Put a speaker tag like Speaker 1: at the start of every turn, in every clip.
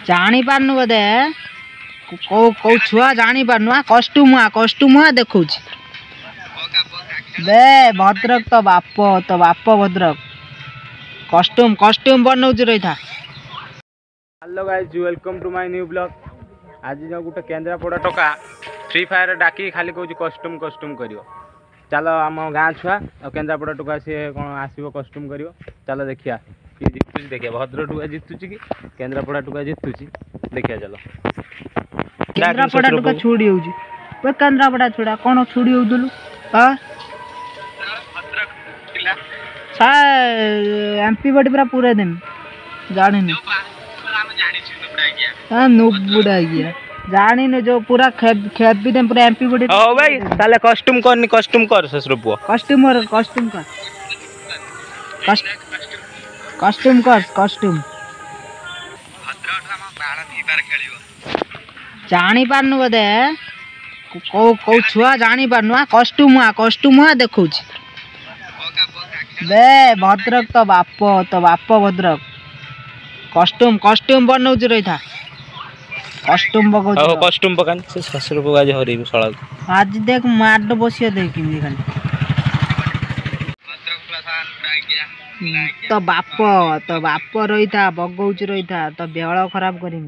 Speaker 1: जानी पारनु बोधे कौ छुआ जानी पारनु कस्ट्यूम देखु बे भद्रक तो बाप भद्रक कस्ट्यूम बनौच रही था।
Speaker 2: Hello guys welcome to my new blog. आज जो गोटे केन्द्रापड़ा टोका फ्री फायर डाकी खाली कौच कस्ट्यूम करियो। चलो आम गाँ छुआ और केन्द्रापड़ा टोका सी कौन आसो कस्ट्यूम करियो। चलो देखिया कि जितुची देखिए भद्रक टोका जितुची कि केन्द्रापड़ा टोका जितुची देखिया। चलो
Speaker 1: केन्द्रापड़ा टोका छुड़ी होउची पे केन्द्रापड़ा छुड़ा कौन छुड़ी होउदलु हां सा एमपी बडी पूरा दिन जानिनी हां नुबुड़ा गया जानिनी जो पूरा खेत भी देम पूरा एमपी बडी।
Speaker 2: ओ भाई ताले कस्ट्यूम कर ससुर पुओ
Speaker 1: कस्ट्यूम जानी पारनु बोधे कौ छुआ जानी पारनु कस्ट्यूम देखु बे भद्रक तो बाप भद्रक कस्ट्यूम बनौच रही था
Speaker 2: कस्ट्यूम पकान से ससुर को आज हरेबी सळा
Speaker 1: आज देख माड बसिया देख किंदी खाली तो बाप रही था बगौच रही था तो बेहळ खराब करिम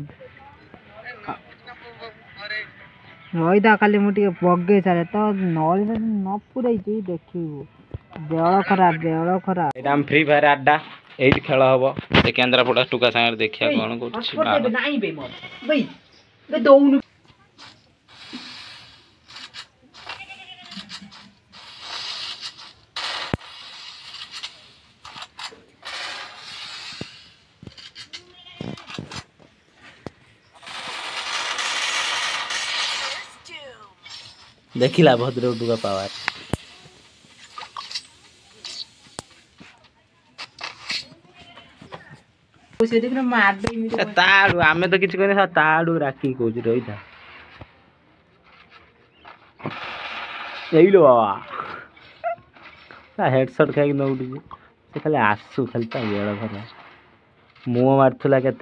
Speaker 1: रही था खाली मुझे बगे सारे तो नल न पुरई देखिबू बेहळ खराब एटा
Speaker 2: हम फ्री फायर अड्डा एट खेल हम ए केन्द्रापड़ा टुका संगे देखिया कोन कोछ
Speaker 1: नहीं बे मोर बे दौनु
Speaker 2: देखिला भद्रक टुका पावर ताड़ू आमे तो किसी कहने ताड़ू राखी कौच रही था लो बाबा हेडसट खाई नौटी से खाली आसू खाली बेड़ भर मुह मारूला के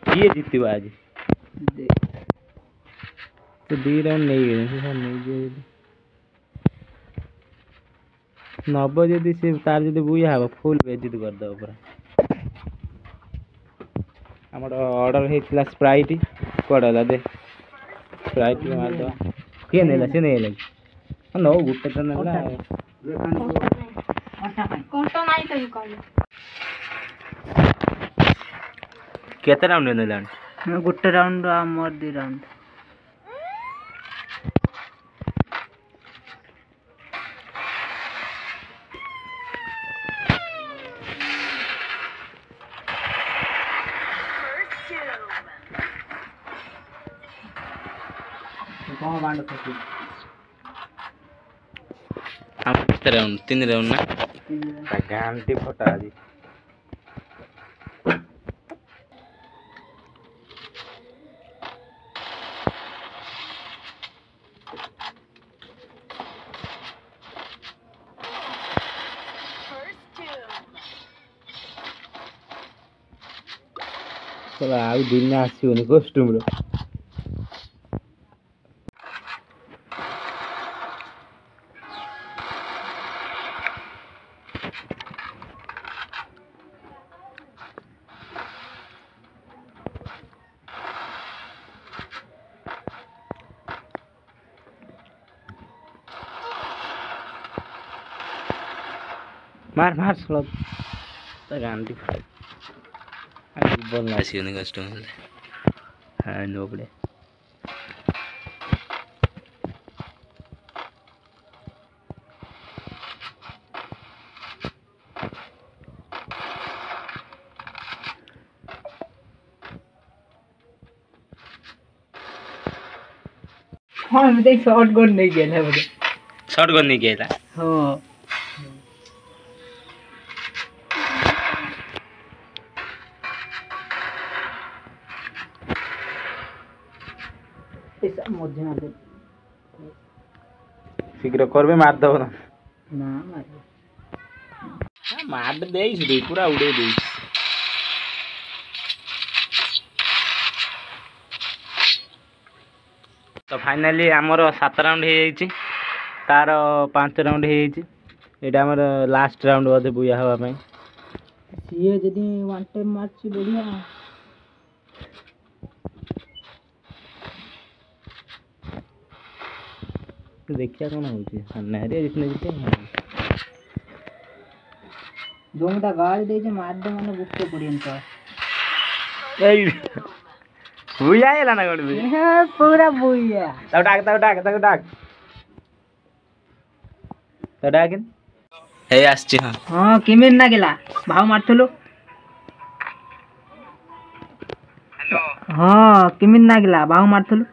Speaker 2: किए जीत आज तो 2 राउंड नहीं गए नब जदि से तार जदि बुया हम फुल बेजित करदे पूरा। आम ऑर्डर होता स्प्राइट कड़ा दे स्प्राइट मारद किए ना सी नहीं नौ गोटे तो ना केते राउंड ने
Speaker 1: गोटे राउंड आमर 2 राउंड कौन बांड खसी
Speaker 2: हम कितने राउंड 3 राउंड ना गांटी फटा आज चलो आ दिन आसोनी कस्ट्यूम रो मार स्लॉट तो गांधी बोलना चाहिए कस्टमर हाँ नोबड़े
Speaker 1: हाँ मुझे शॉट गन नहीं गया था
Speaker 2: शॉट गन नहीं गया था
Speaker 1: हाँ ऐसा मध्य ना दे
Speaker 2: शीघ्र करबे मार दो ना
Speaker 1: ना मार
Speaker 2: ମାଡ଼ ଦେଇଛି ପୁରା ଉଡ଼େଇ ଦେଇଛି। ତ ଫାଇନାଲି ଆମର 7 ରାଉଣ୍ଡ ହେଇଯାଇଛି, ତାର 5 ରାଉଣ୍ଡ ହେଇଯାଇଛି। ଏଇଟା ଆମର ଲାଷ୍ଟ ରାଉଣ୍ଡ ବୋଧେ ବୁୟା ହେବା ପାଇଁ।
Speaker 1: ସିଏ ଯଦି ୱାନ୍ ଟାଇମ୍ ମାରୁଛି ବଢ଼ିଆ।
Speaker 2: ଦେଖିବା କ'ଣ ହଉଛି। ନାରୀ ଜିତେ
Speaker 1: ଯୋଉଟା ଗାଳି ଦେଇଛି ମାରିଦେ ମାନେ ଗୁଟେ ପଡ଼ିବନି ତ।
Speaker 2: ଏଇ ବୁୟା ହେଇଗଲା ନା କ'ଣ?
Speaker 1: ପୁରା ବୁଇଆ।
Speaker 2: ତାକୁ ଡାକ। ହେଇ ଆସିଛି।
Speaker 1: ହଁ କେମିତି ଲାଗିଲା? ଭାଉ ମାରୁଥିଲୁ। ହଁ କେମିତି ଲାଗିଲା? ଭାଉ ମାରୁଥିଲୁ।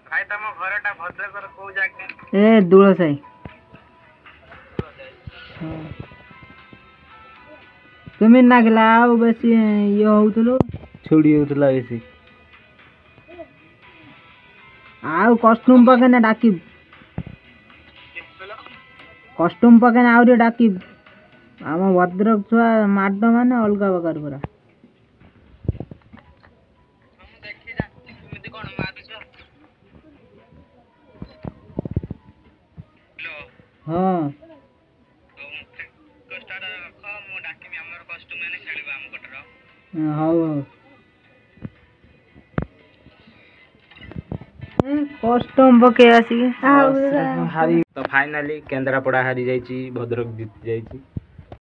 Speaker 2: ଭାଇ ତମ ଘରଟା ଭଦ୍ରକର କୋଉ ଜାଗା?
Speaker 1: ଏ ଦୂଳସାହି। କେମିତି ଲାଗିଲା? ଆଉ ବେଶୀ ଇଏ ହଉଥିଲୁ,
Speaker 2: ଛୁଡ଼ି ହଉଥିଲା ବେଶୀ।
Speaker 1: ଆଉ କଷ୍ଟ୍ୟୁମ୍ ପକେଇନେ ଡାକିବୁ। କଷ୍ଟ୍ୟୁମ୍ ପକେଇନେ ଆହୁରି ଡାକିବୁ। ଆମ ଭଦ୍ରକ ଛୁଆ ମାଡ଼ ମାନେ ଅଲଗା ପ୍ରକାର ପୁରା। ହଁ ହଉ ହଉ। କଷ୍ଟମ୍ ପକେଇ ଆସିକି
Speaker 2: ତ ଫାଇନାଲି କେନ୍ଦ୍ରାପଡ଼ା ହାରି ଯାଇଛି, ଭଦ୍ରକ ଜିତି ଯାଇଛି।